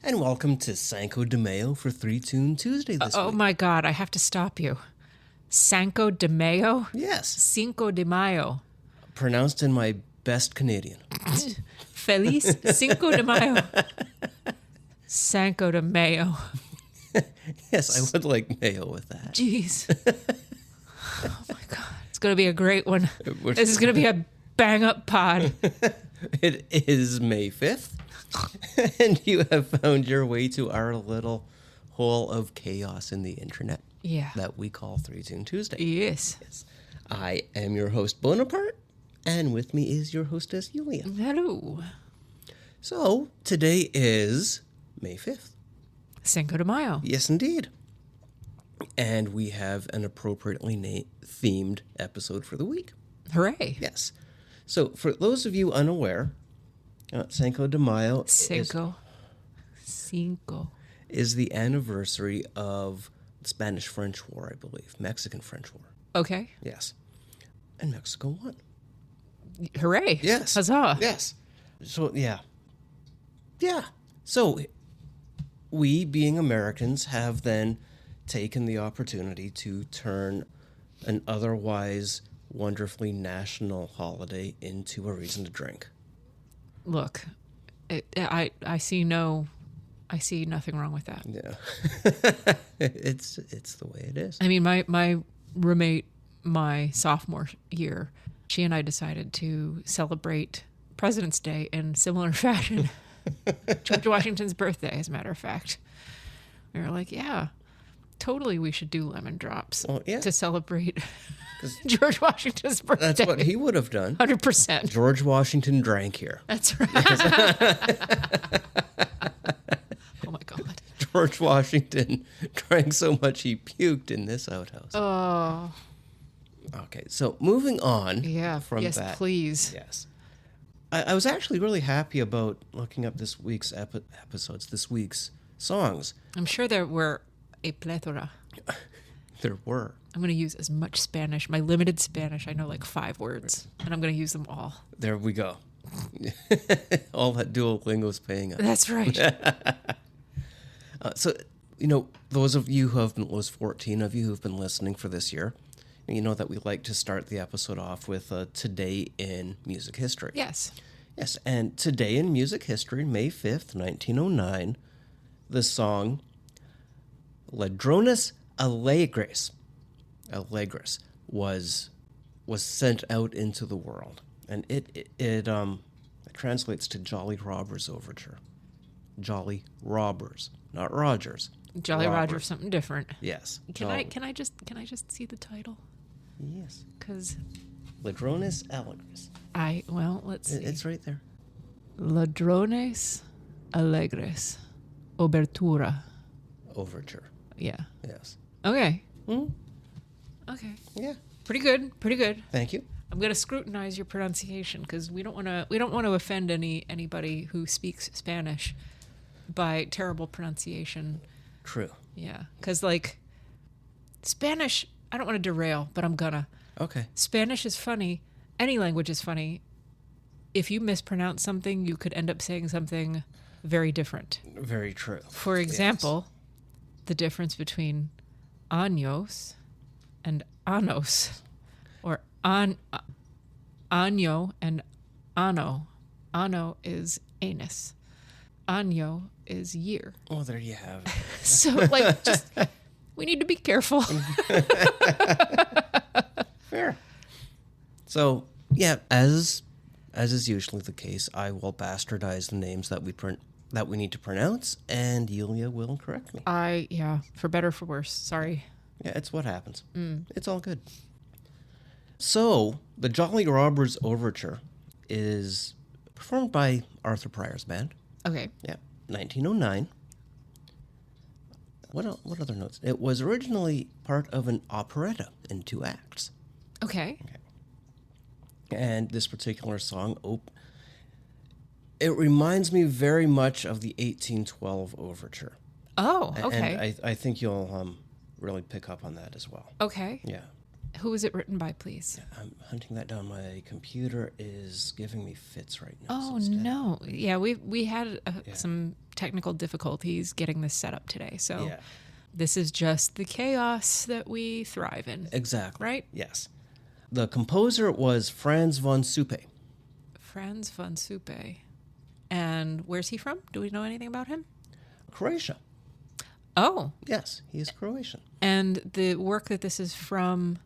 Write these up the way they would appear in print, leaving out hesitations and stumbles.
And welcome to Cinco de Mayo for 3-Tune Tuesday this week. Oh my God, I have to stop you. Cinco de Mayo? Yes. Cinco de Mayo. Pronounced in my best Canadian. Feliz Cinco de Mayo. Cinco de Mayo. Yes, I would like mayo with that. Jeez. Oh my God. It's going to be a great one. This is going to be a bang-up pod. It is May 5th, and you have found your way to our little hole of chaos in the internet that we call 3-Tune Tuesday. Yes. I am your host, Bonaparte, and with me is your hostess, Yulia. Hello. So, today is May 5th. Cinco de Mayo. Yes, indeed. And we have an appropriately themed episode for the week. Hooray. Yes. So, for those of you unaware, Cinco de Mayo Cinco. is the anniversary of the Spanish-French War, I believe. Mexican-French War. Okay. Yes. And Mexico won. Hooray. Yes. Huzzah. Yes. So, yeah. Yeah. So, we, being Americans, have then taken the opportunity to turn an otherwise wonderfully national holiday into a reason to drink. Look, I see nothing wrong with that. Yeah. It's the way it is. I mean, my roommate, my sophomore year, she and I decided to celebrate President's Day in similar fashion. George Washington's birthday, as a matter of fact. We were like, yeah, totally we should do lemon drops to celebrate George Washington's birthday. That's what he would have done. 100%. George Washington drank here. That's right. Oh, my God. George Washington drank so much he puked in this outhouse. Oh. Okay, so moving on from yes, that. Please. Yes. I was actually really happy about looking up this week's episodes, this week's songs. I'm sure there were a plethora. There were. I'm going to use as much Spanish, my limited Spanish. I know like 5 words, and I'm going to use them all. There we go. All that Duolingo's paying us. That's right. So, those 14 of you who've been listening for this year, you know that we like to start the episode off with Today in Music History. Yes. Yes, and Today in Music History, May 5th, 1909, the song Ladrones Alegres was sent out into the world. And it translates to Jolly Robbers Overture. Jolly Robbers, not Rogers. Jolly Roger, something different. Yes. Can I just see the title? Yes. Because Ladrones Alegres. Let's see. It's right there. Ladrones Alegres Overture. Yeah. Yeah. Yes. Okay. Hmm? Okay. Yeah. Pretty good. Thank you. I'm going to scrutinize your pronunciation because we don't want to offend anybody who speaks Spanish by terrible pronunciation. True. Yeah, because Spanish, I don't want to derail, but I'm gonna. Okay. Spanish is funny. Any language is funny. If you mispronounce something, you could end up saying something very different. Very true. For example, the difference between años and anos, or año and ano. Ano is anus. Año is year. Well, there you have it. So, we need to be careful. Fair. So, yeah, as is usually the case, I will bastardize the names that we need to pronounce, and Yulia will correct me. For better or for worse. Sorry. Yeah, it's what happens. It's all good. So, the Jolly Robbers Overture is performed by Arthur Pryor's band. Okay. Yeah, 1909. What other notes? It was originally part of an operetta in 2 acts. Okay. And this particular song, it reminds me very much of the 1812 Overture. Oh, okay. And I think you'll really pick up on that as well. Okay. Yeah. Who was it written by, please? I'm hunting that down. My computer is giving me fits right now. Oh, no. Yeah, we had some technical difficulties getting this set up today. So this is just the chaos that we thrive in. Exactly. Right? Yes. The composer was Franz von Suppe. Franz von Suppe. And where's he from? Do we know anything about him? Croatia. Oh. Yes, he is Croatian. And the work that this is from,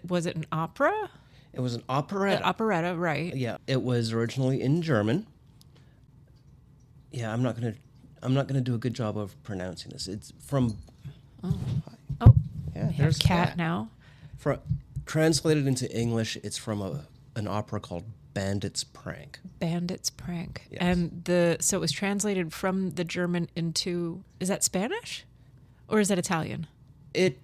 was it an opera? It was an operetta. An operetta, right. Yeah, it was originally in German. Yeah, I'm not gonna do a good job of pronouncing this. It's from. Oh, yeah. There's cat now. Translated into English, it's from an opera called Bandit's Prank. Bandit's Prank. Yes. And so it was translated from the German into, is that Spanish? Or is that Italian? It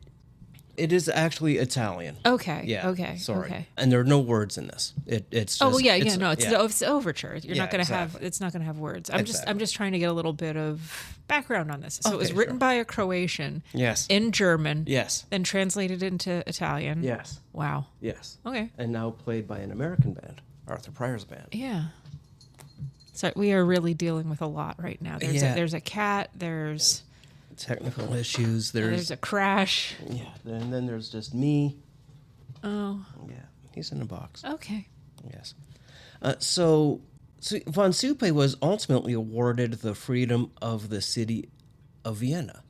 is actually Italian. Okay. Yeah. Okay. Sorry. Okay. And there are no words in this. It's just. Oh yeah. No, it's the overture. You're not going to exactly. have. It's not going to have words. I'm Exactly. just trying to get a little bit of background on this. So it was Okay, written sure. by a Croatian. Yes. In German. Yes. Then translated into Italian. Yes. Wow. Yes. Okay. And now played by an American band, Arthur Pryor's band. Yeah. So we are really dealing with a lot right now. There's a cat. There's Technical issues. there's a crash. Yeah. And then there's just me. Oh. Yeah. He's in a box. Okay. Yes. So von Suppe was ultimately awarded the freedom of the city of Vienna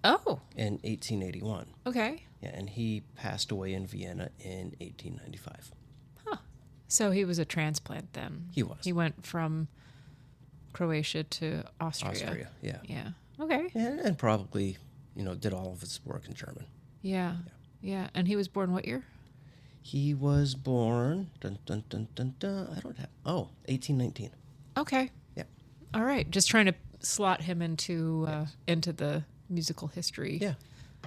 Oh. in 1881. Okay. Yeah, and he passed away in Vienna in 1895. So he was a transplant then. He was. He went from Croatia to Austria. Yeah. Yeah. Okay. And probably, did all of his work in German. Yeah. And he was born what year? He was born, I don't have, 1819. Okay. Yeah. All right. Just trying to slot him into the musical history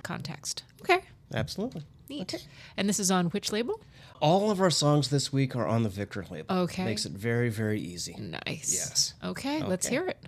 context. Okay. Absolutely. Neat. Okay. And this is on which label? All of our songs this week are on the Victor label. Okay. Makes it very, very easy. Nice. Yes. Okay. Let's hear it.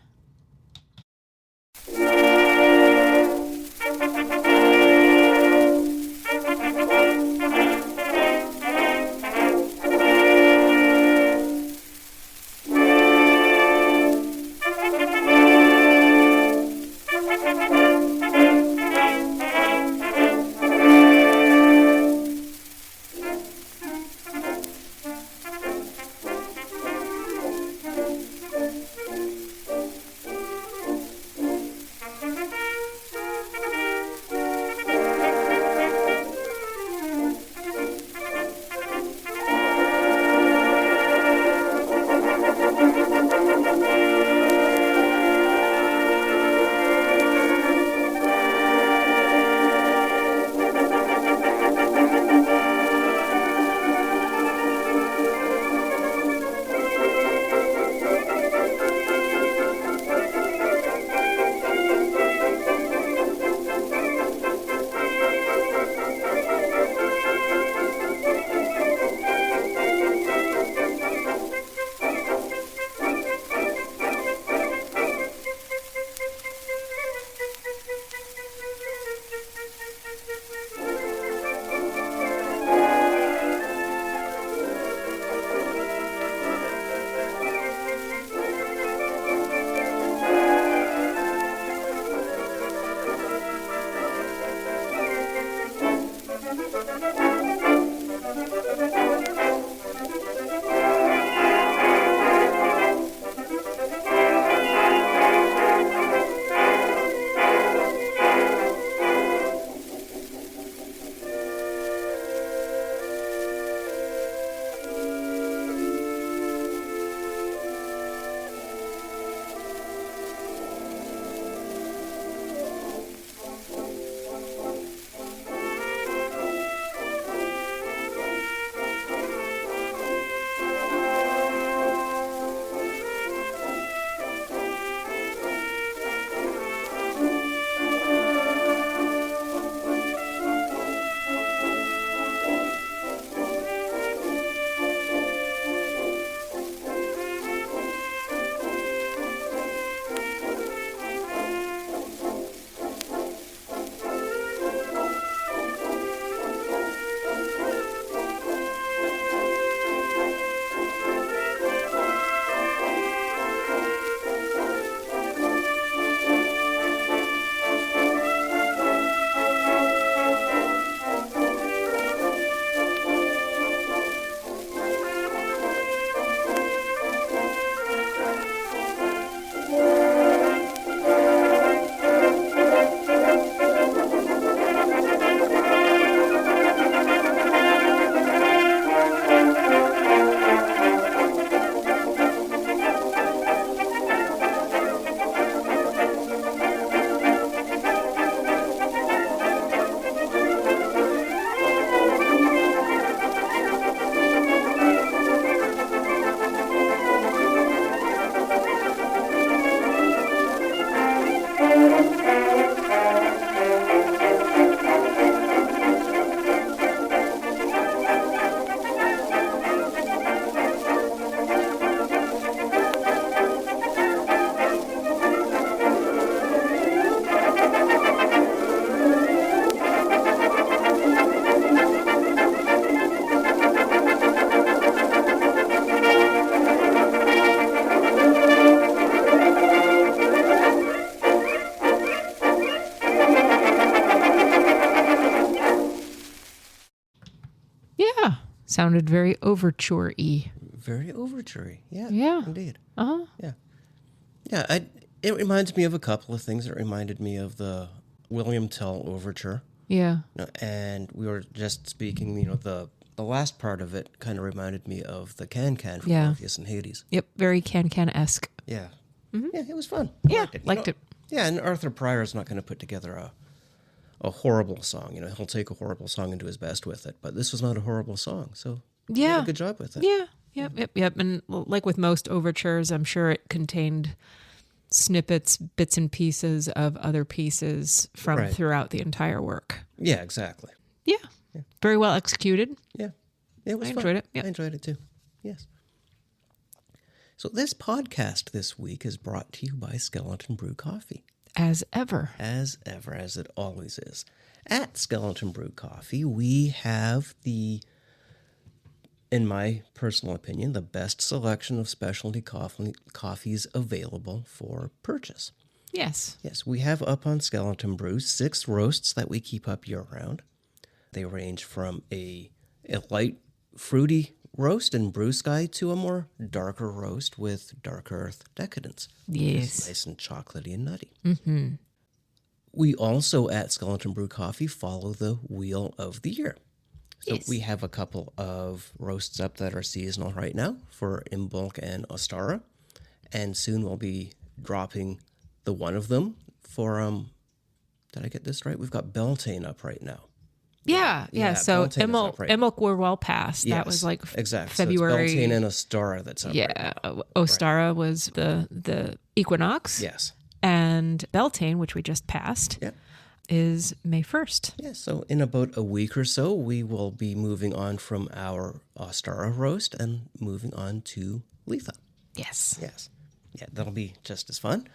Sounded very overture-y. Very overture-y. Yeah. Yeah. Indeed. Uh-huh. Yeah. Yeah. It reminds me of a couple of things. It reminded me of the William Tell Overture. Yeah. And we were just speaking, the last part of it kind of reminded me of the Can-Can from Orpheus and Hades. Yep. Very Can-Can-esque. Yeah. Mm-hmm. Yeah, it was fun. Yeah. Liked it. Yeah, and Arthur Pryor's not going to put together a horrible song. He'll take a horrible song and do his best with it. But this was not a horrible song, so he did a good job with it. Yeah. Yep. And like with most overtures, I'm sure it contained snippets, bits and pieces of other pieces from throughout the entire work. Yeah, exactly. Yeah. Very well executed. Yeah. It was fun. Enjoyed it. Yep. I enjoyed it too. Yes. So this podcast this week is brought to you by Skeleton Brew Coffee. As ever. As it always is. At Skeleton Brew Coffee, we have in my personal opinion, the best selection of specialty coffees available for purchase. Yes. Yes, we have up on Skeleton Brew 6 roasts that we keep up year-round. They range from a light, fruity roast in Brew Sky to a more darker roast with Dark Earth Decadence. Yes. It's nice and chocolatey and nutty. Mm-hmm. We also, at Skeleton Brew Coffee, follow the Wheel of the Year. So we have a couple of roasts up that are seasonal right now for Imbolc and Ostara. And soon we'll be dropping the one of them for, did I get this right? We've got Beltane up right now. Yeah. So Imbolc were well past. Yes, that was like exactly. February. So it's Beltane and Ostara that's up right now. Ostara was the Equinox. Yes. And Beltane, which we just passed. Yeah. Is May 1st. Yeah, so in about a week or so, we will be moving on from our Ostara roast and moving on to Letha. Yes. Yeah, that'll be just as fun.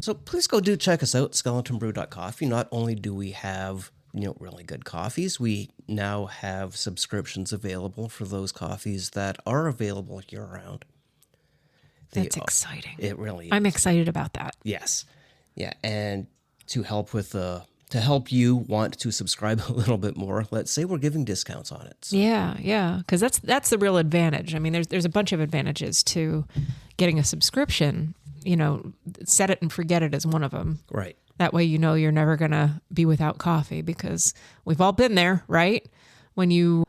So please go check us out, skeletonbrew.coffee. Not only do we have, really good coffees, we now have subscriptions available for those coffees that are available year-round. That's exciting. It really is. I'm excited about that. Yes. Yeah, and to help you want to subscribe a little bit more, let's say we're giving discounts on it. So. Yeah, because that's the real advantage. I mean, there's a bunch of advantages to getting a subscription. Set it and forget it is one of them. Right. That way you're never going to be without coffee, because we've all been there, right? When you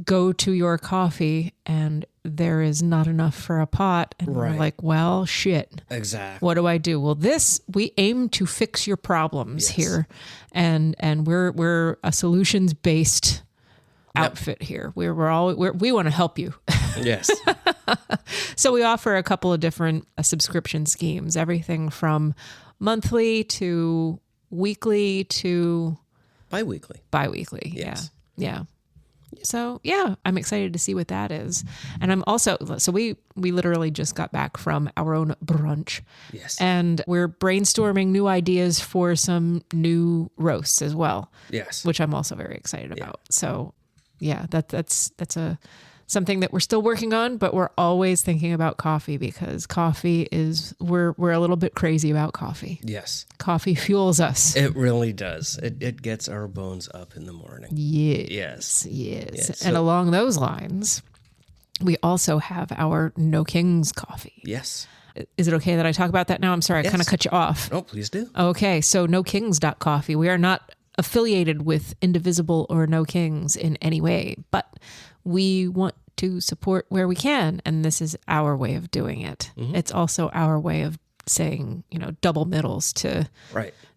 go to your coffee and there is not enough for a pot, and you're like, well, shit. Exactly. What do I do? Well, we aim to fix your problems here, and we're a solutions based outfit here. We want to help you. Yes. So we offer a couple of different subscription schemes, everything from monthly to weekly to bi-weekly. Yes. Yeah. So I'm excited to see what that is. And I'm also, we literally just got back from our own brunch. Yes. And we're brainstorming new ideas for some new roasts as well. Yes. Which I'm also very excited about. So that's something that we're still working on, but we're always thinking about coffee, because coffee we're a little bit crazy about coffee. Yes. Coffee fuels us. It really does. It gets our bones up in the morning. Yes. And along those lines, we also have our No Kings coffee. Yes. Is it okay that I talk about that now? I'm sorry, I kind of cut you off. Oh, please do. Okay, so nokings.coffee. We are not affiliated with Indivisible or No Kings in any way, but we want to support where we can, and this is our way of doing it. Mm-hmm. It's also our way of saying, double middles to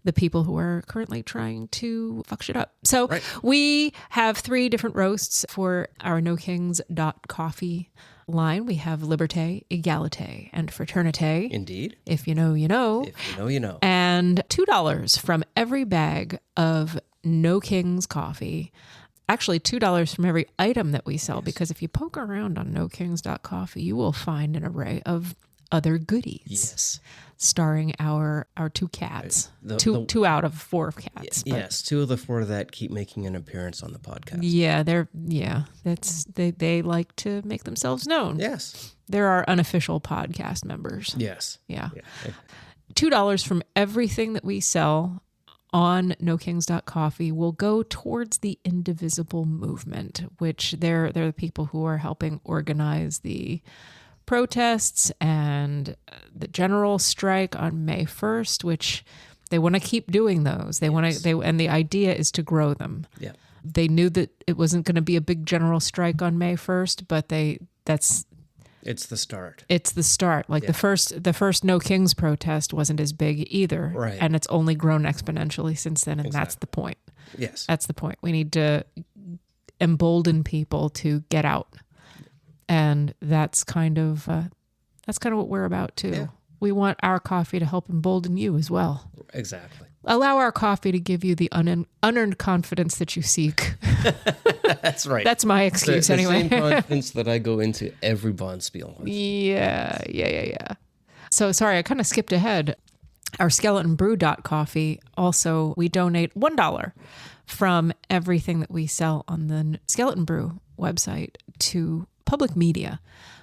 the people who are currently trying to fuck shit up. So we have 3 different roasts for our nokings.coffee line. We have Liberté, Egalité, and Fraternité. Indeed. If you know, you know. If you know, you know. And $2 from every bag of No Kings coffee. Actually, $2 from every item that we sell, because if you poke around on nokings.coffee, you will find an array of other goodies. Yes. Starring our 2 cats. Two out of 4 cats. Yes, 2 of the 4 that keep making an appearance on the podcast. They like to make themselves known. Yes. They're our unofficial podcast members. Yes. Yeah. $2 from everything that we sell on nokings.coffee will go towards the Indivisible movement, which they're the people who are helping organize the protests and the general strike on May 1st, which they want to keep doing those. And the idea is to grow them. Yeah. They knew that it wasn't going to be a big general strike on May 1st, but it's the start. It's the start. Like the first No Kings protest wasn't as big either. Right. And it's only grown exponentially since then. And That's the point. Yes. That's the point. We need to embolden people to get out. And that's kind of what we're about too. Yeah. We want our coffee to help embolden you as well. Exactly. Allow our coffee to give you the unearned confidence that you seek. That's right. That's my excuse anyway. The same confidence that I go into every bond spiel with. Yeah. So sorry, I kind of skipped ahead. Our Skeleton Brew coffee, also we donate $1 from everything that we sell on the Skeleton Brew website to public media,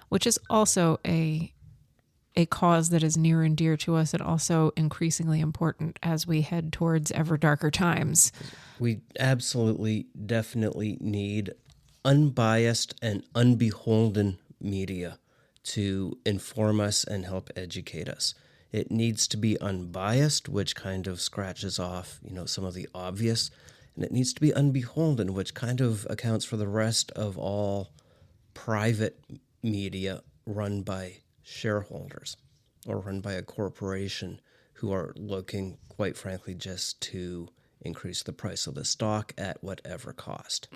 which is also a cause that is near and dear to us and also increasingly important as we head towards ever darker times. We absolutely, definitely need unbiased and unbeholden media to inform us and help educate us. It needs to be unbiased, which kind of scratches off, some of the obvious, and it needs to be unbeholden, which kind of accounts for the rest of all private media run by shareholders or run by a corporation who are looking, quite frankly, just to increase the price of the stock at whatever cost.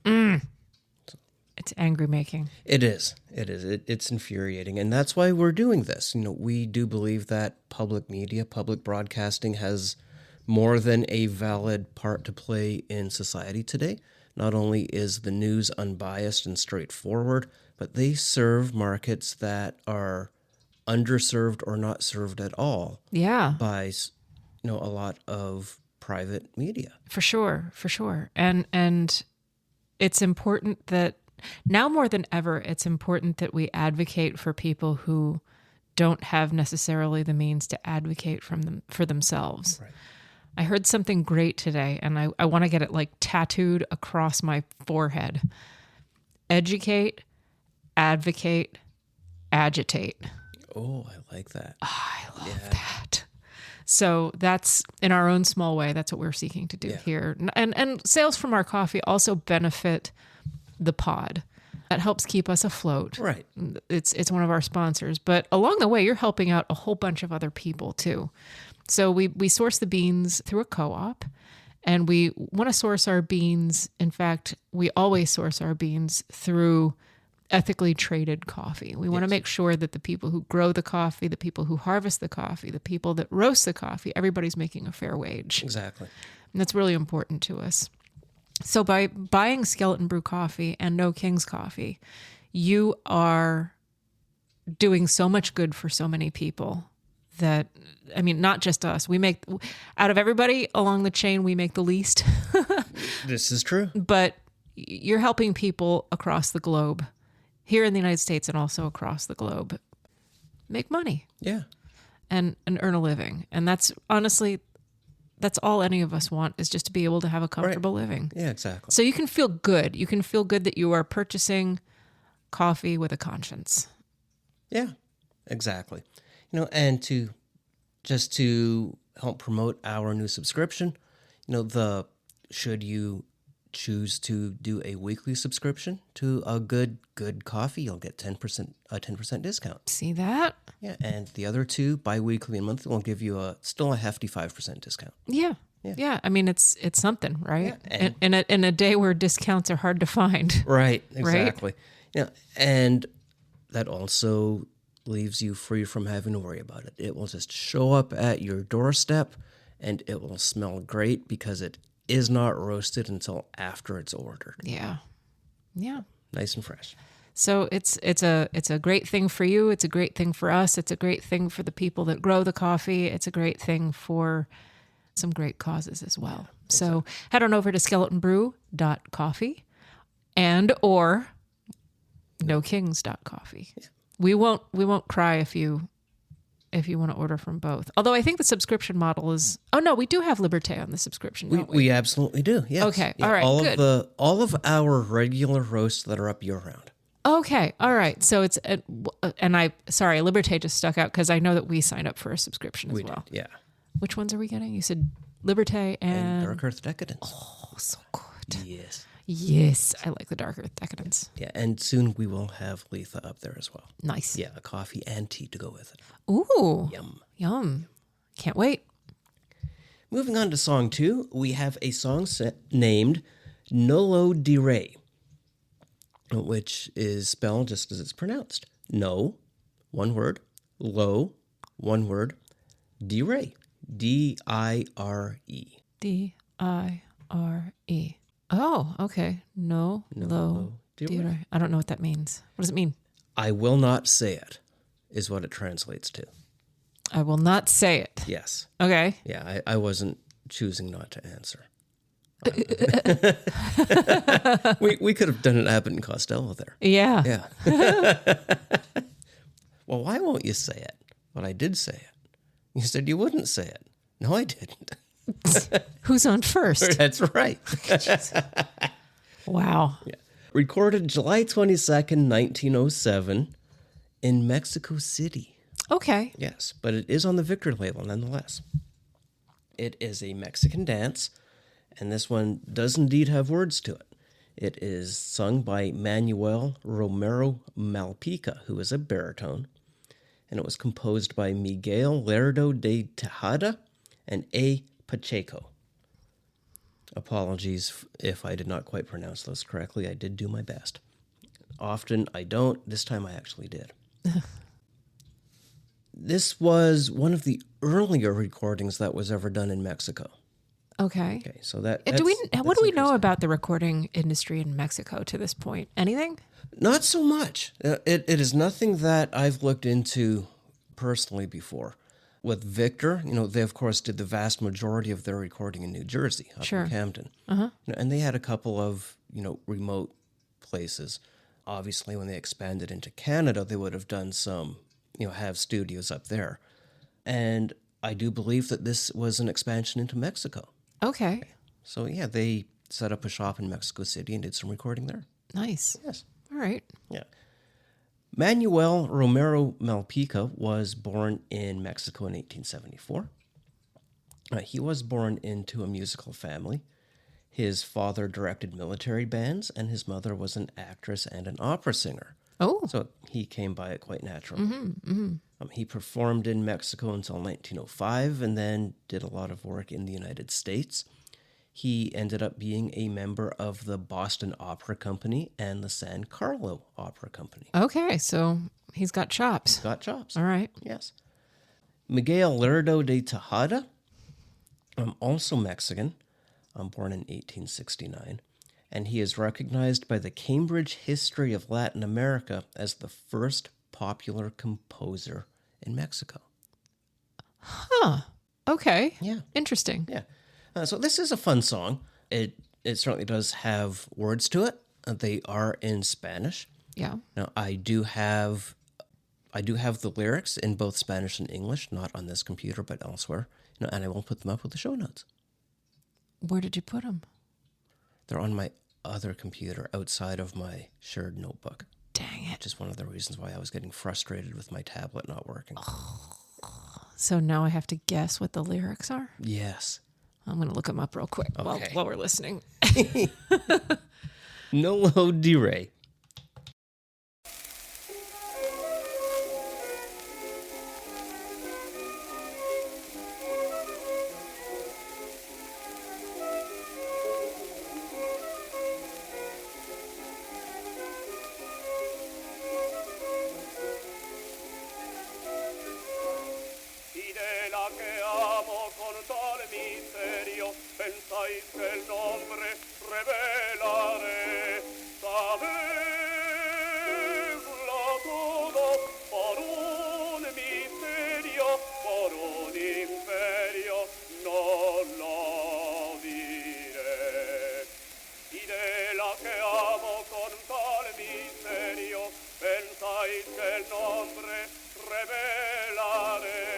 It's angry making. It is. It's infuriating. And that's why we're doing this. We do believe that public media, public broadcasting has more than a valid part to play in society today. Not only is the news unbiased and straightforward, but they serve markets that are underserved or not served at all. Yeah. By, a lot of private media. For sure. And it's important that now more than ever, it's important that we advocate for people who don't have necessarily the means to advocate for themselves. Right. I heard something great today, and I want to get it tattooed across my forehead. Educate, advocate, agitate. Oh, I like that. I love that. So that's, in our own small way, that's what we're seeking to do here. And sales from our coffee also benefit the pod. That helps keep us afloat. Right. It's one of our sponsors. But along the way, you're helping out a whole bunch of other people too. So we source the beans through a co-op, and we want to source our beans. In fact, we always source our beans through ethically traded coffee. We want to make sure that the people who grow the coffee, the people who harvest the coffee, the people that roast the coffee, everybody's making a fair wage. Exactly. And that's really important to us. So by buying Skeleton Brew coffee and No Kings coffee, you are doing so much good for so many people that, not just us. We make, out of everybody along the chain, we make the least. This is true. But you're helping people across the globe, here in the United States and also across the globe, make money. Yeah. And earn a living. And that's honestly, that's all any of us want, is just to be able to have a comfortable living. Yeah, exactly. So you can feel good. You can feel good that you are purchasing coffee with a conscience. Yeah, exactly. And to help promote our new subscription, should you choose to do a weekly subscription to a good coffee, you'll get a 10% discount. See that? Yeah, and the other two, bi-weekly and monthly, will give you still a hefty 5% discount. Yeah. It's something, right? Yeah, in a day where discounts are hard to find. Right, exactly. Right? And that also leaves you free from having to worry about it. It will just show up at your doorstep, and it will smell great because it is not roasted until after it's ordered. Yeah. Nice and fresh. So it's a great thing for you. It's a great thing for us. It's a great thing for the people that grow the coffee. It's a great thing for some great causes as well. Yeah, exactly. So head on over to skeletonbrew.coffee and or nokings.coffee. Yeah. We won't cry if you if you want to order from both. Although I think the subscription model is... Oh, no, we do have Liberté on the subscription, don't we? We absolutely do, yes. Okay, Yeah, all right, good. All of our regular roasts that are up year-round. Okay, all right. So it's... Sorry, Liberté just stuck out because I know that we signed up for a subscription as well. Did, yeah. Which ones are we getting? You said Liberté and... Dark Earth Decadence. Oh, so good. Yes. Yes, I like the Dark Earth Decadence. Yeah, and soon we will have Letha up there as well. Nice. Yeah, a coffee and tea to go with it. Ooh. Yum. Can't wait. Moving on to song 2, we have a song named Nolo diré, which is spelled just as it's pronounced. No, one word, lo, one word, diré, D-I-R-E. D-I-R-E. Oh, okay. No, lo, diré. I don't know what that means. What does it mean? I will not say it, is what it translates to. I will not say it. Yes. Okay. Yeah, I wasn't choosing not to answer. we could have done an Abbott and Costello there. Yeah. Yeah. Well, why won't you say it? Well, I did say it. You said you wouldn't say it. No, I didn't. Who's on first? That's right. Wow. Yeah. Recorded July 22nd, 1907 in Mexico City. Okay. Yes, but it is on the Victor label nonetheless. It is a Mexican dance, and this one does indeed have words to it. It is sung by Manuel Romero Malpica, who is a baritone, and it was composed by Miguel Lerdo de Tejada and A. Pacheco. Apologies if I did not quite pronounce those correctly. I did do my best. Often I don't. This time I actually did. This was one of the earlier recordings that was ever done in Mexico. Okay. Okay, so What do we know about the recording industry in Mexico to this point? Anything? Not so much. It is nothing that I've looked into personally before. With Victor, they of course did the vast majority of their recording in New Jersey, up in Camden. Uh-huh. And they had a couple of, remote places. Obviously, when they expanded into Canada, they would have done some, have studios up there. And I do believe that this was an expansion into Mexico. Okay. So, yeah, they set up a shop in Mexico City and did some recording there. Nice. Yes. All right. Yeah. Manuel Romero Malpica was born in Mexico in 1874. He was born into a musical family. His father directed military bands, and his mother was an actress and an opera singer. Oh. So he came by it quite naturally. Mm-hmm. He performed in Mexico until 1905 and then did a lot of work in the United States. He ended up being a member of the Boston Opera Company and the San Carlo Opera Company. Okay, so he's got chops. Got chops. All right. Yes. Miguel Lerdo de Tejada, also Mexican, born in 1869, and he is recognized by the Cambridge History of Latin America as the first popular composer in Mexico. Huh. Okay. Yeah. Interesting. Yeah. So this is a fun song. It certainly does have words to it. They are in Spanish. Yeah. Now I do have the lyrics in both Spanish and English, not on this computer but elsewhere. And I will put them up with the show notes. Where did you put them? They're on my other computer outside of my shared notebook. Dang it. Which is one of the reasons why I was getting frustrated with my tablet not working. So now I have to guess what the lyrics are? Yes. I'm going to look them up real quick while we're listening. Nolo diré. pensáis que el nombre revelaré, sabedlo todo por un misterio, por un imperio, no lo diré. Y de la que amo con tal misterio, pensáis que el nombre revelaré.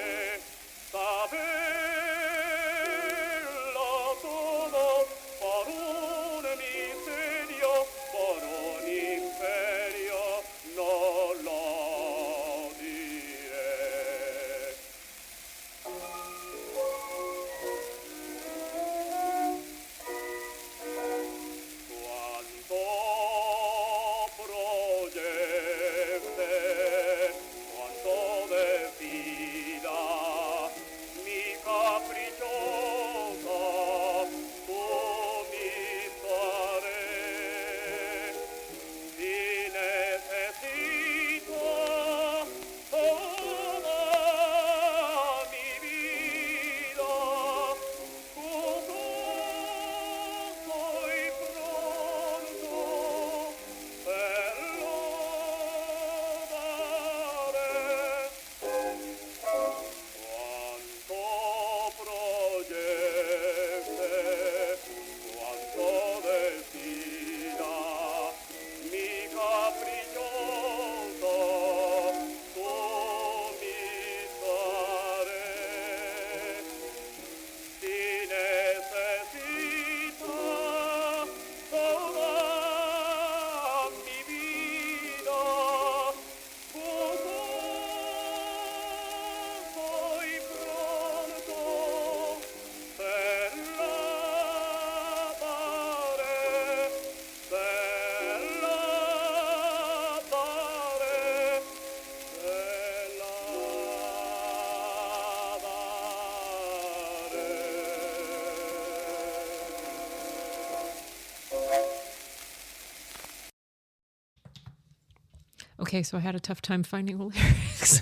Okay, so I had a tough time finding the lyrics.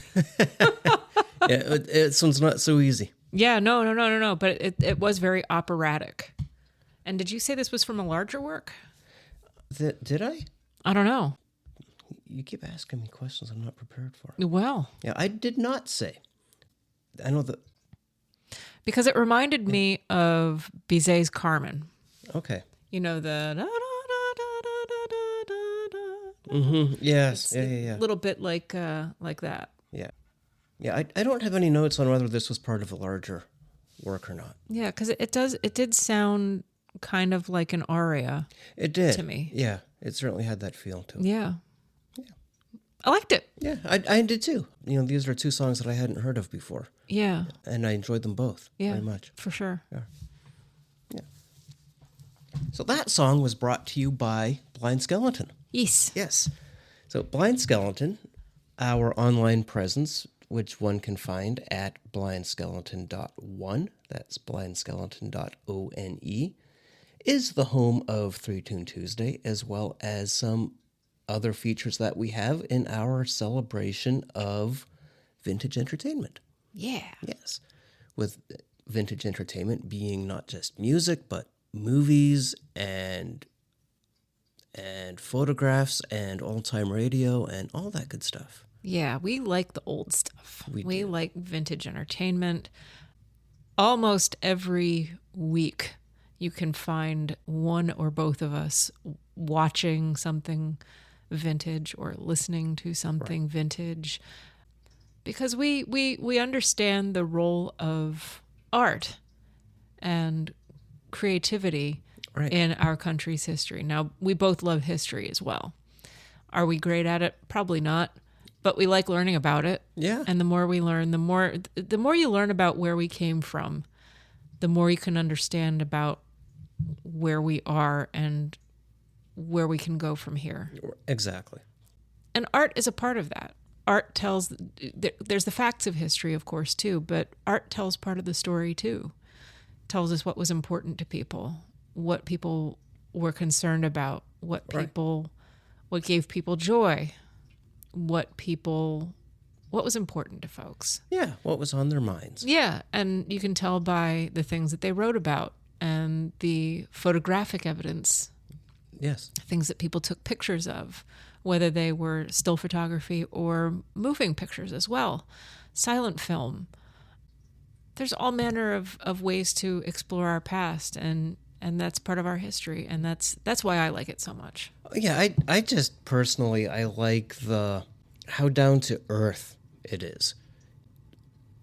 Yeah, this one's not so easy. Yeah, no. But it was very operatic. And did you say this was from a larger work? Did I? I don't know. You keep asking me questions I'm not prepared for. Well, Yeah, I did not say. I know that. because it reminded me of Bizet's Carmen. Okay. You know, the da, da, da, da, da, da, da, da. Mm-hmm. Yes. It's Yeah. a little bit like that. Yeah. Yeah, I don't have any notes on whether this was part of a larger work or not. Yeah, because it did sound kind of like an aria. It did. To me. Yeah, it certainly had that feel to it. Yeah. I liked it. Yeah, I did too. You know, these are two songs that I hadn't heard of before, Yeah. and I enjoyed them both Yeah. very much. For sure. Yeah. So that song was brought to you by Blind Skeleton. Yes. Yes. So Blind Skeleton, our online presence, which one can find at blindskeleton.one, that's blindskeleton.one, is the home of 3-Tune Tuesday, as well as some other features that we have in our celebration of vintage entertainment. Yeah. Yes. With vintage entertainment being not just music, but movies and photographs and old-time radio and all that good stuff. Yeah, we like the old stuff. We We do. like vintage entertainment. Almost every week, you can find one or both of us watching something vintage or listening to something vintage, because we understand the role of art and creativity Right. in our country's history. Now, we both love history as well. Are we great at it? Probably not. But we like learning about it. Yeah. And the more we learn, the more you learn about where we came from, the more you can understand about where we are and where we can go from here. Exactly. And art is a part of that. Art tells, there's the facts of history, of course, too, but art tells part of the story, too. Tells us what was important to people, what people were concerned about, what gave people joy, what was important to folks. Yeah, what was on their minds. Yeah, and you can tell by the things that they wrote about and the photographic evidence, Yes. things that people took pictures of, whether they were still photography or moving pictures as well, silent film. There's all manner of ways to explore our past, and that's part of our history, and that's why I like it so much. Yeah, I just personally, I like how down to earth it is.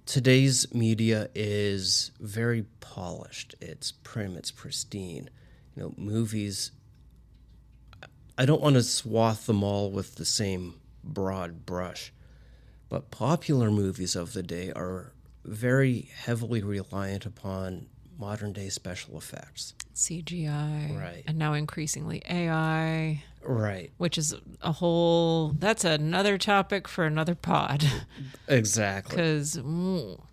Today's media is very polished. It's prim, it's pristine. You know, movies, I don't want to swath them all with the same broad brush, but popular movies of the day are very heavily reliant upon modern day special effects. CGI. Right. And now increasingly AI, Right. which is that's another topic for another pod. Exactly. Because,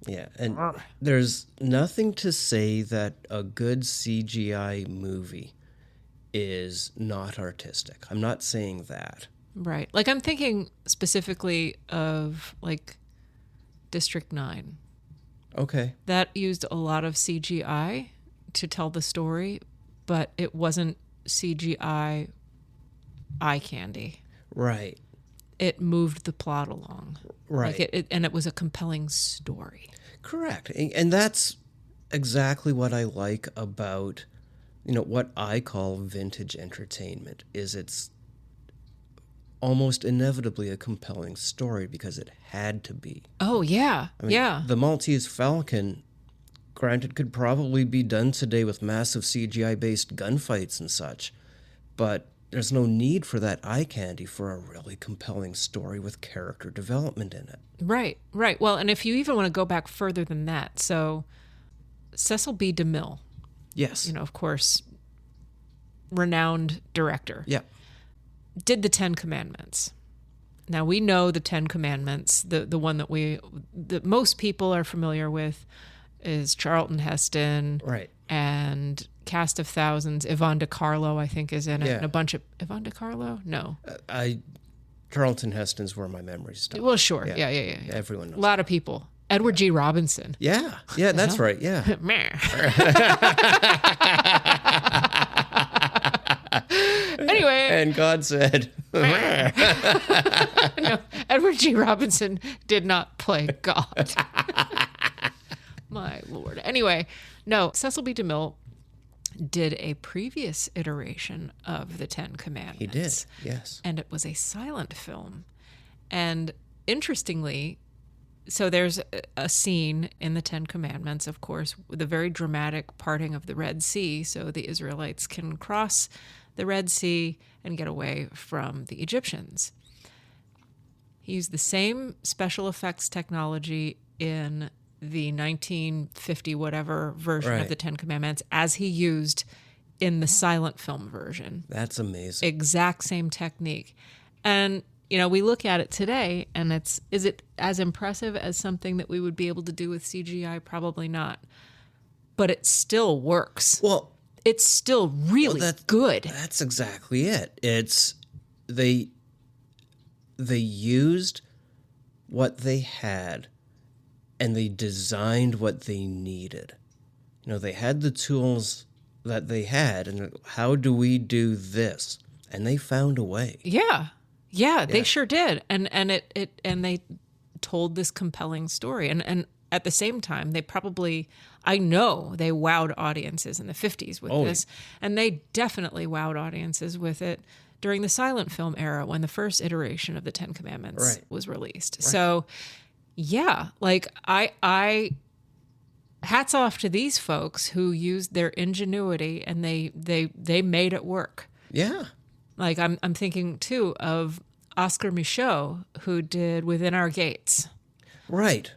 Yeah, and there's nothing to say that a good CGI movie is not artistic. I'm not saying that. right. Like, I'm thinking specifically of, like, District 9. Okay. That used a lot of CGI to tell the story, but it wasn't CGI eye candy. Right. It moved the plot along. Right. Like and it was a compelling story. Correct. And that's exactly what I like about, what I call vintage entertainment, is it's almost inevitably a compelling story because it had to be. Oh, yeah. Yeah. The Maltese Falcon, granted, could probably be done today with massive CGI-based gunfights and such, but there's no need for that eye candy for a really compelling story with character development in it. Right, right. Well, and if you even want to go back further than that, so Cecil B. DeMille, Yes. of course, renowned director, Yeah. did the 10 Commandments. Now, we know the 10 Commandments, the one that most people are familiar with is Charlton Heston. Right. And Cast of Thousands. Yvonne DiCarlo, I think, is in it. Yeah. And a bunch of... Yvonne DiCarlo? No. Charlton Heston's where my memory's stuck. Well, sure. Yeah. Everyone knows. A lot of people. Edward G. Robinson. Yeah, that's right. Yeah. Anyway. And God said, no, Edward G. Robinson did not play God. My Lord. Anyway, no, Cecil B. DeMille did a previous iteration of the Ten Commandments. He did, yes. And it was a silent film. And interestingly, so there's a scene in the Ten Commandments, of course, with a very dramatic parting of the Red Sea, so the Israelites can cross the Red Sea and get away from the Egyptians. He used the same special effects technology in the 1950 whatever version of the Ten Commandments as he used in the silent film version. That's amazing. Exact same technique. And you know, we look at it today and is it as impressive as something that we would be able to do with CGI? Probably not. But it still works. Well, it's still really good. That's exactly it. It's they used what they had and they designed what they needed. You know, they had the tools that they had and how do we do this? And they found a way. Yeah, they sure did. And they told this compelling story. And at the same time, they probably, I know they wowed audiences in the 50s with this. And they definitely wowed audiences with it during the silent film era when the first iteration of the Ten Commandments was released. Right. So, yeah, like I hats off to these folks who used their ingenuity and they made it work. Yeah. Like I'm thinking too of Oscar Michaud, who did Within Our Gates. Right.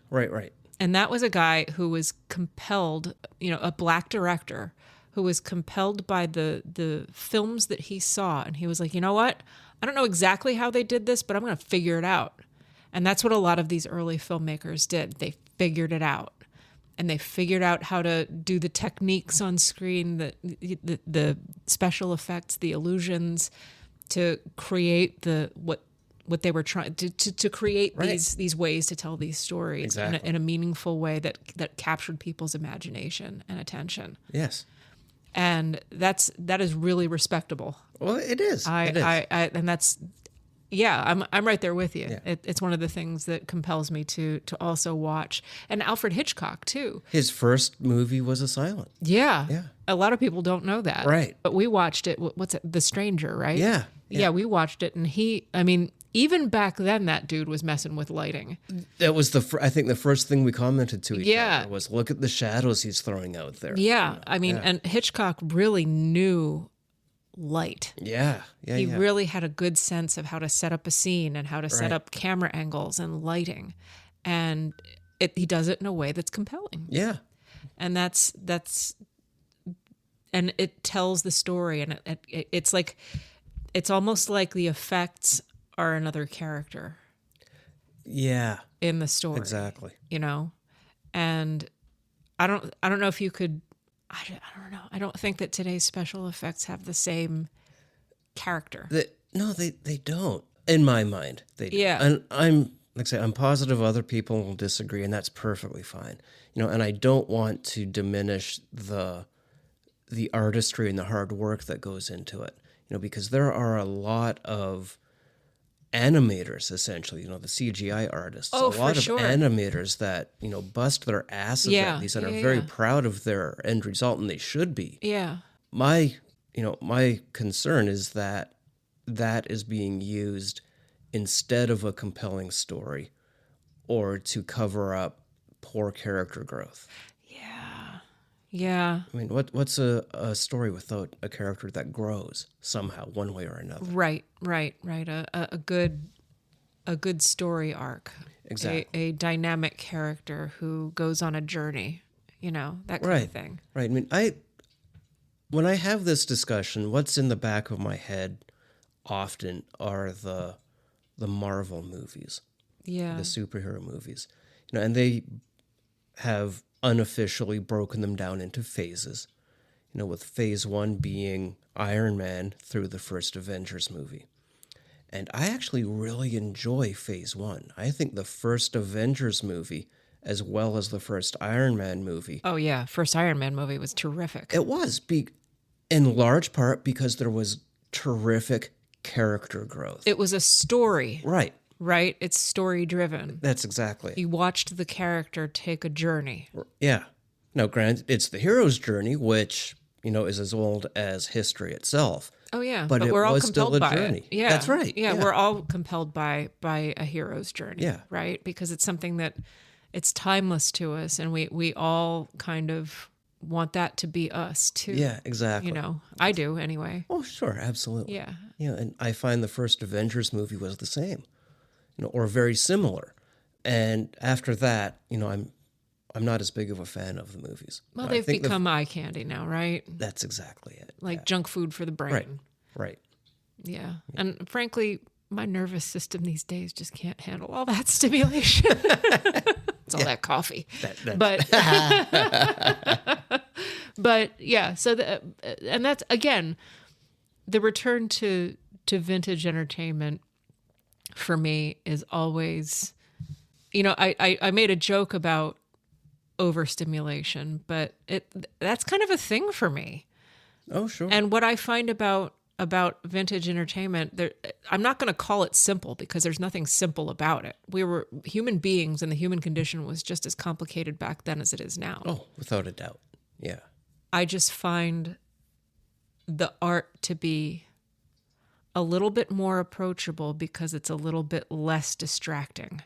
And that was a guy who was compelled, you know, a black director who was compelled by the films that he saw. And he was like, you know what? I don't know exactly how they did this, but I'm going to figure it out. And that's what a lot of these early filmmakers did. They figured it out. And they figured out how to do the techniques on screen, the special effects, the illusions, to create what they were trying to create these ways to tell these stories in a meaningful way that captured people's imagination and attention. Yes, and that is really respectable. Well, it is. And that's. Yeah, I'm right there with you. Yeah. It's one of the things that compels me to also watch. And Alfred Hitchcock, too. His first movie was a silent. Yeah. A lot of people don't know that. Right. But we watched it. What's it? The Stranger, right? Yeah. Yeah, we watched it. And even back then, that dude was messing with lighting. That was I think the first thing we commented to each other was, look at the shadows he's throwing out there. Yeah. And Hitchcock really knew light. He really had a good sense of how to set up a scene and how to set up camera angles and lighting, and he does it in a way that's compelling. Yeah, and that's and it tells the story, and it's like it's almost like the effects are another character. Yeah, in the story, exactly. You know, and I don't know if you could. I don't know. I don't think that today's special effects have the same character. No, they don't. In my mind, they don't. Yeah. And I'm positive other people will disagree, and that's perfectly fine. You know, and I don't want to diminish the artistry and the hard work that goes into it. You know, because there are a lot of animators, essentially, you know, the CGI artists, a lot of animators that, you know, bust their asses at these and are very proud of their end result, and they should be. Yeah. My concern is that is being used instead of a compelling story or to cover up poor character growth. Yeah. I mean, what's a story without a character that grows somehow, one way or another? Right. A good story arc. Exactly. A dynamic character who goes on a journey, you know, that kind of thing. Right. I mean, when I have this discussion, what's in the back of my head often are the Marvel movies. Yeah. The superhero movies. You know, and they have unofficially broken them down into phases, you know, with phase 1 being Iron Man through the first Avengers movie. And I actually really enjoy Phase 1. I think the first Avengers movie, as well as the first Iron Man movie. Oh, yeah. First Iron Man movie was terrific. It was, in large part because there was terrific character growth. It was a story. Right. Right? It's story driven. That's exactly. You watched the character take a journey. Yeah. Now, granted, it's the hero's journey, which, is as old as history itself. Oh, yeah. But it we're all was still compelled a by journey. it. Yeah. That's right. Yeah, we're all compelled by a hero's journey. Yeah. Right? Because it's something that it's timeless to us, and we all kind of want that to be us too. Yeah, exactly. I do anyway. Oh, sure, absolutely. Yeah. Yeah, and I find the first Avengers movie was the same, or very similar. And after that, I'm not as big of a fan of the movies. Well, I they've think become eye candy now, right? that's exactly it. Like junk food for the brain. Right. Yeah. And frankly, my nervous system these days just can't handle all that stimulation. It's all that coffee. But yeah, so and that's again the return to vintage entertainment for me is always, I made a joke about overstimulation, but that's kind of a thing for me. Oh, sure. And what I find about vintage entertainment, I'm not going to call it simple because there's nothing simple about it. We were human beings, and the human condition was just as complicated back then as it is now. Oh, without a doubt. Yeah. I just find the art to be a little bit more approachable because it's a little bit less distracting,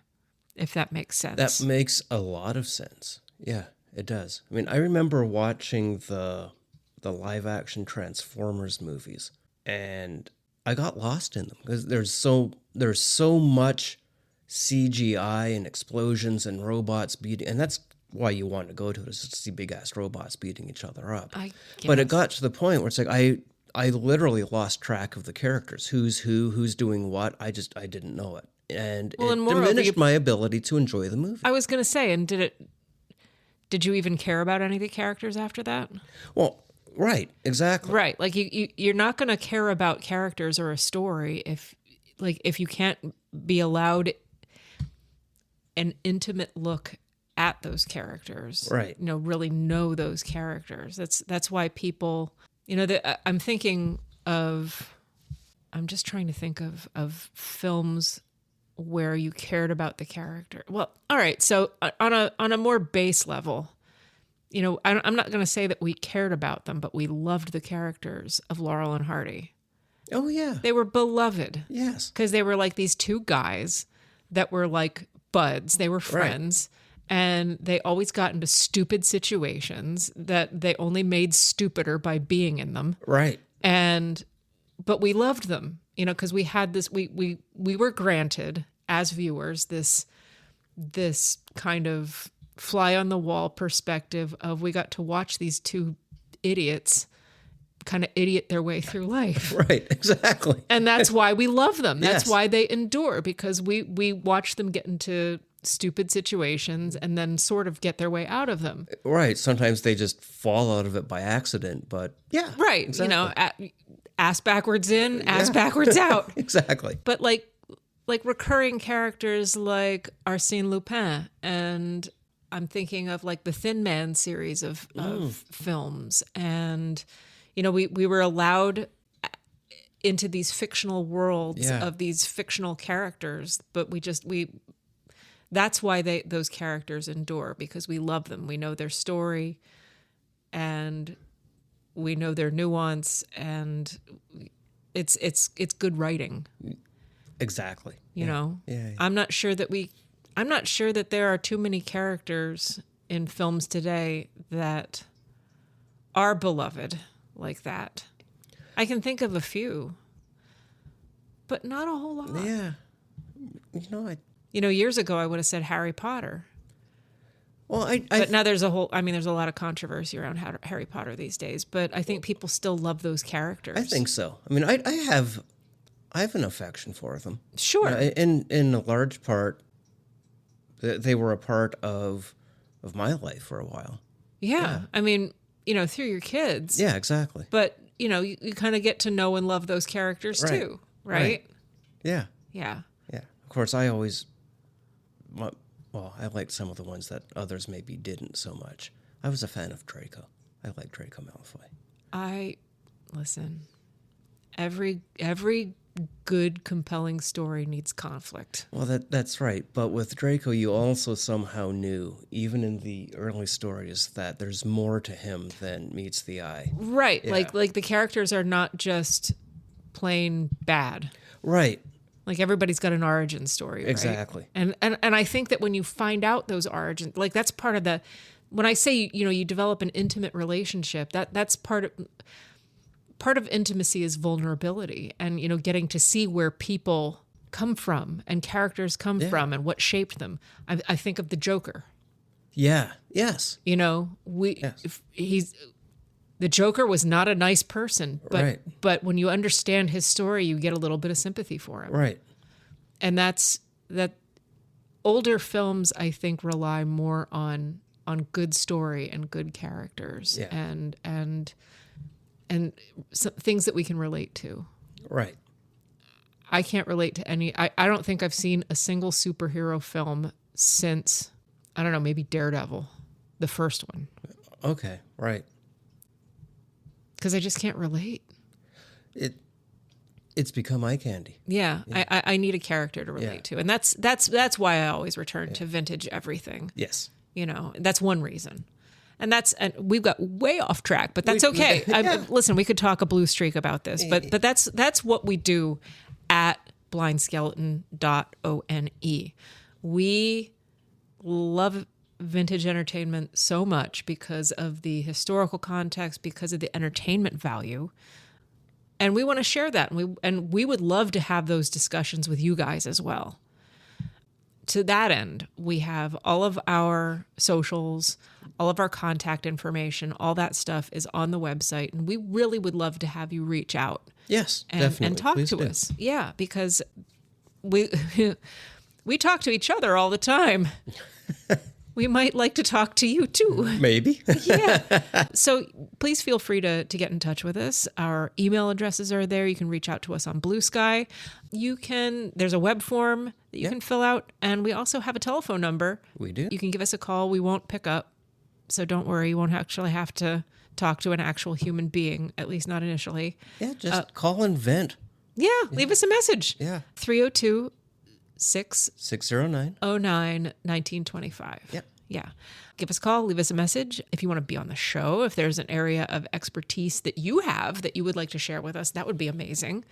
if that makes sense. That makes a lot of sense. Yeah, it does. I mean, I remember watching the live-action Transformers movies, and I got lost in them because there's so much CGI and explosions and robots beating, and that's why you want to go to it, is to see big-ass robots beating each other up. But it got to the point where it's like I literally lost track of the characters. Who's who, who's doing what. I didn't know it. And it diminished my ability to enjoy the movie. I was going to say, and did you even care about any of the characters after that? Well, right, exactly. Right. Like you're not going to care about characters or a story if you can't be allowed an intimate look at those characters. Right. Really know those characters. That's why people, I'm just trying to think of films where you cared about the character. Well, all right. So on a more base level, I'm not going to say that we cared about them, but we loved the characters of Laurel and Hardy. Oh, yeah. They were beloved. Yes. Because they were like these two guys that were like buds. They were friends. Right. And they always got into stupid situations that they only made stupider by being in them. Right. But we loved them, because we had this, we were granted as viewers this kind of fly on the wall perspective of we got to watch these two idiots kind of idiot their way through life. Right, exactly. And that's why we love them. That's Yes. why they endure, because we watch them get into stupid situations and then sort of get their way out of them. Right. Sometimes they just fall out of it by accident, but yeah. Right. Exactly. Ass backwards in, ass backwards out. Exactly. But like recurring characters like Arsène Lupin, and I'm thinking of like the Thin Man series of films. And, we were allowed into these fictional worlds of these fictional characters, but that's why those characters endure, because we love them. We know their story and we know their nuance, and it's good writing. Exactly. You know? Yeah. I'm not sure that there are too many characters in films today that are beloved like that. I can think of a few, but not a whole lot. Yeah. Years ago I would have said Harry Potter. Well, but now there's a lot of controversy around Harry Potter these days, but I think people still love those characters. I think so. I mean, I have an affection for them. Sure. In a large part, they were a part of my life for a while. Yeah. I mean, through your kids. Yeah, exactly. But, you kind of get to know and love those characters too, right? Yeah. Yeah. Yeah. Of course, I always, well, I liked some of the ones that others maybe didn't so much. I was a fan of Draco. I like Draco Malfoy. Listen, every good, compelling story needs conflict. Well, that's right. But with Draco, you also somehow knew, even in the early stories, that there's more to him than meets the eye. Right. Yeah. Like the characters are not just plain bad. Right. Like everybody's got an origin story, right? Exactly. And I think that when you find out those origins, like that's part of the, when I say, you develop an intimate relationship, that's part of intimacy is vulnerability and, getting to see where people come from and characters come from and what shaped them. I think of the Joker. Yeah. Yes. The Joker was not a nice person, Right. but when you understand his story, you get a little bit of sympathy for him. Right. And that older films, I think, rely more on good story and good characters and some things that we can relate to. Right. I can't relate to any. I don't think I've seen a single superhero film since, I don't know, maybe Daredevil, the first one. Okay. Right. Because I just can't relate. It's become eye candy. Yeah. I need a character to relate to, and that's why I always return to vintage everything. Yes. That's one reason. And we've got way off track, but that's okay. Listen, we could talk a blue streak about this, but that's what we do at blindskeleton.one. We love vintage entertainment so much because of the historical context, because of the entertainment value. And we want to share that. And we would love to have those discussions with you guys as well. To that end, we have all of our socials, all of our contact information, all that stuff is on the website. And we really would love to have you reach out. Yes, definitely. And talk Please to do. us. Yeah, because we talk to each other all the time. We might like to talk to you too. Maybe. Yeah. So please feel free to get in touch with us. Our email addresses are there. You can reach out to us on Blue Sky. There's a web form that you can fill out. And we also have a telephone number. We do. You can give us a call. We won't pick up. So don't worry. You won't actually have to talk to an actual human being, at least not initially. Yeah, just call and vent. Yeah. Leave us a message. Yeah. 302 609 1925. Yep. Yeah. Give us a call, leave us a message. If you want to be on the show, if there's an area of expertise that you have that you would like to share with us, that would be amazing.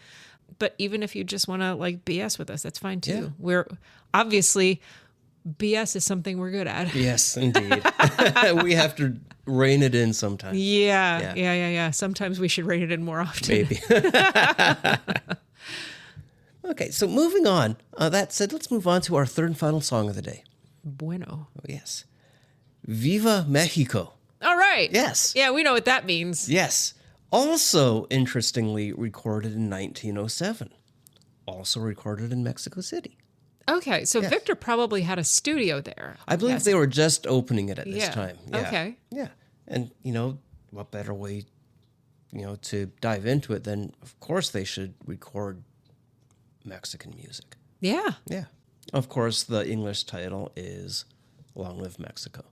But even if you just want to BS with us, that's fine too. Yeah. We're obviously, BS is something we're good at. Yes, indeed. We have to rein it in sometimes. Yeah. Sometimes we should rein it in more often. Maybe. Okay, so moving on. That said, let's move on to our third and final song of the day. Bueno. Oh, yes. Viva Mexico. All right. Yes. Yeah, we know what that means. Yes. Also, interestingly, recorded in 1907. Also recorded in Mexico City. Okay, so Yes. Victor probably had a studio there. I believe they were just opening it at this Yeah. time. Yeah. Okay. Yeah. And, what better way, to dive into it than, of course, they should record Mexican music. Yeah. Yeah. Of course, the English title is Long Live Mexico.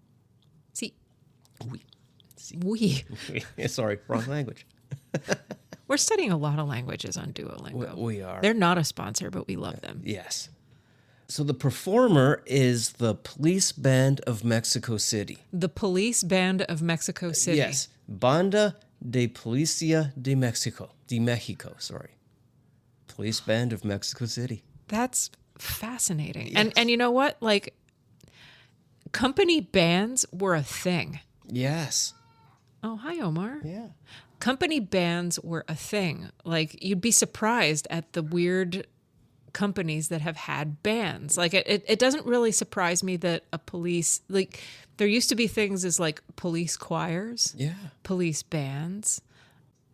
See. Oui. We. Sorry, wrong language. We're studying a lot of languages on Duolingo. We are. They're not a sponsor, but we love them. Yes. So the performer is the Police Band of Mexico City. The Police Band of Mexico City. Yes. Banda de Policia de Mexico. Sorry. Police Band of Mexico City. That's fascinating. Yes. And you know what? Company bands were a thing. Yes. Oh, hi, Omar. Yeah. Company bands were a thing. You'd be surprised at the weird companies that have had bands. It doesn't really surprise me that a police, there used to be things as police choirs, Yeah. police bands.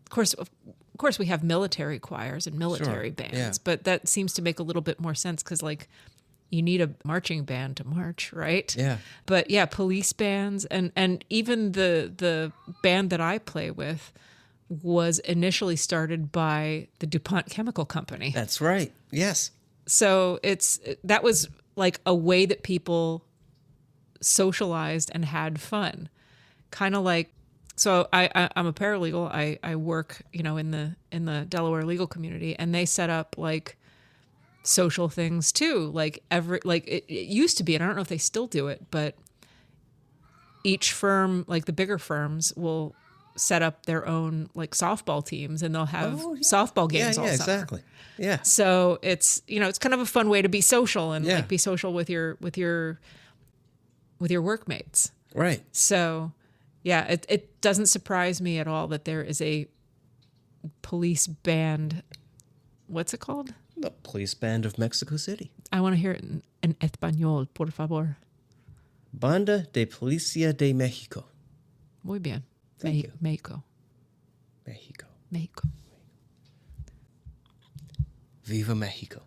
Of course, we have military choirs and military bands, yeah. but that seems to make a little bit more sense because, you need a marching band to march, right? Yeah. But yeah, police bands and even the band that I play with was initially started by the DuPont Chemical Company. That's right. Yes. So that was like a way that people socialized and had fun. Kind of like, so I'm a paralegal. I work, in the Delaware legal community, and they set up like social things too. Like it used to be, and I don't know if they still do it, but each firm, like the bigger firms, will set up their own like softball teams, and they'll have softball games all summer. Exactly. Yeah. So it's it's kind of a fun way to be social and like be social with your workmates. Right. So yeah, it doesn't surprise me at all that there is a police band. What's it called? The Police Band of Mexico City. I want to hear it in español, por favor. Banda de Policia de Mexico. Muy bien. Thank you. Mexico. Viva Mexico.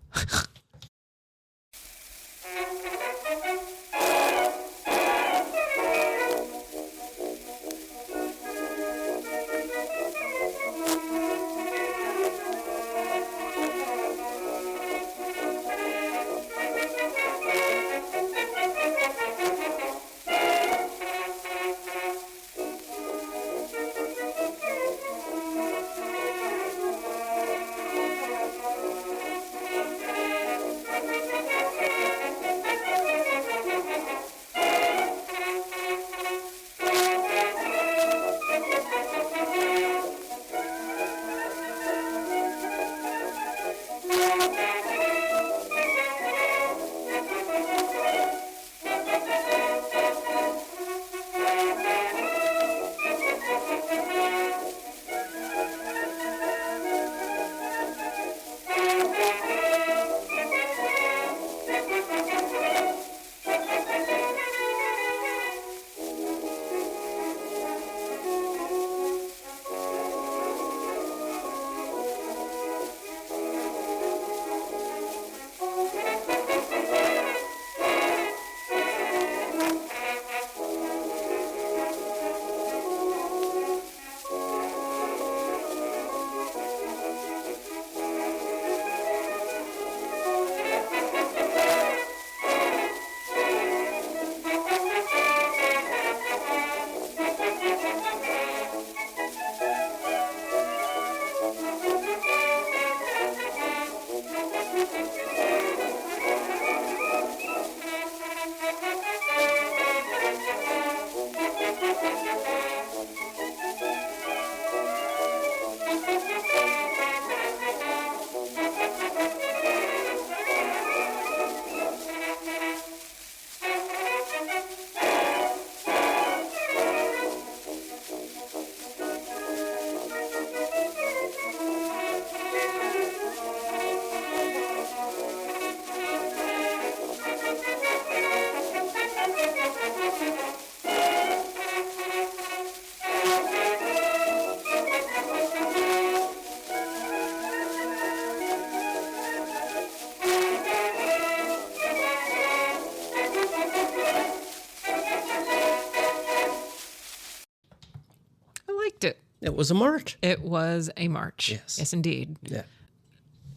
It was a march. It was a march. Yes. Yes, indeed. Yeah.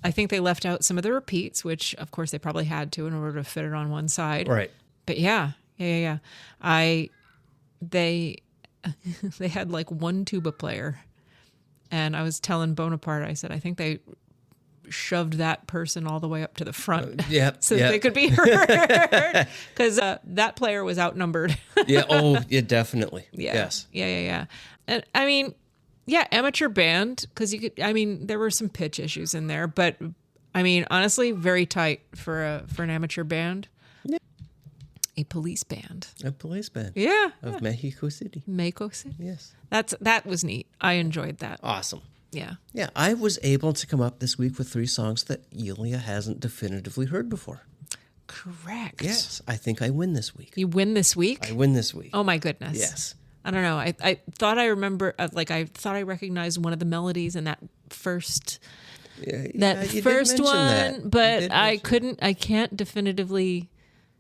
I think they left out some of the repeats, which of course they probably had to in order to fit it on one side. Right. But yeah. They had like one tuba player, and I was telling Bonaparte, I said, I think they shoved that person all the way up to the front so that they could be heard, because that player was outnumbered. Yeah. Oh, yeah, definitely. Yeah. Yes. Yeah. And I mean, yeah, amateur band, because there were some pitch issues in there, but I mean, honestly, very tight for an amateur band. Yeah. A police band. A police band. Yeah. Of Mexico City. Mexico City. Yes. That was neat. I enjoyed that. Awesome. Yeah. Yeah, I was able to come up this week with 3 songs that Yulia hasn't definitively heard before. Correct. Yes, I think I win this week. You win this week? I win this week. Oh my goodness. Yes. I don't know. I thought I remember, I thought I recognized one of the melodies in that first one, but I can't definitively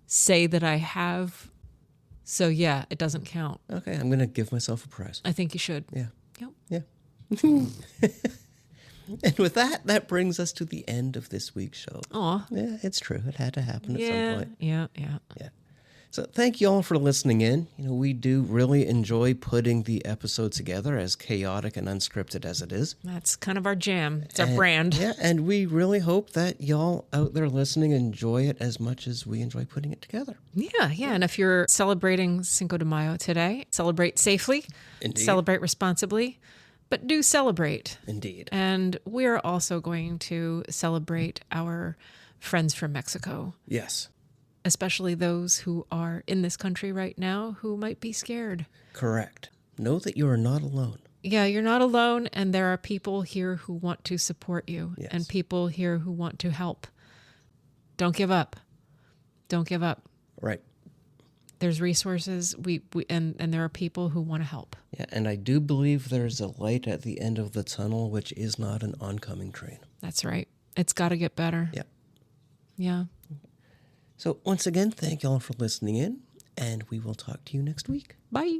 say that I have. So yeah, it doesn't count. Okay, I'm going to give myself a prize. I think you should. Yeah. Yep. Yeah. And with that, that brings us to the end of this week's show. Aw. Yeah, it's true. It had to happen at some point. Yeah. Yeah. So thank you all for listening in. We do really enjoy putting the episode together, as chaotic and unscripted as it is. That's kind of our jam. It's our brand. Yeah, and we really hope that y'all out there listening enjoy it as much as we enjoy putting it together. Yeah. And if you're celebrating Cinco de Mayo today, celebrate safely, Indeed. celebrate responsibly, but do celebrate. Indeed. And we're also going to celebrate our friends from Mexico. Yes. Especially those who are in this country right now who might be scared. Correct. Know that you are not alone. Yeah, you're not alone, and there are people here who want to support you, Yes. and people here who want to help. Don't give up. Don't give up. Right. There's resources, and there are people who want to help. Yeah, and I do believe there's a light at the end of the tunnel, which is not an oncoming train. That's right. It's got to get better. Yeah. Yeah. So once again, thank y'all for listening in, and we will talk to you next week. Bye.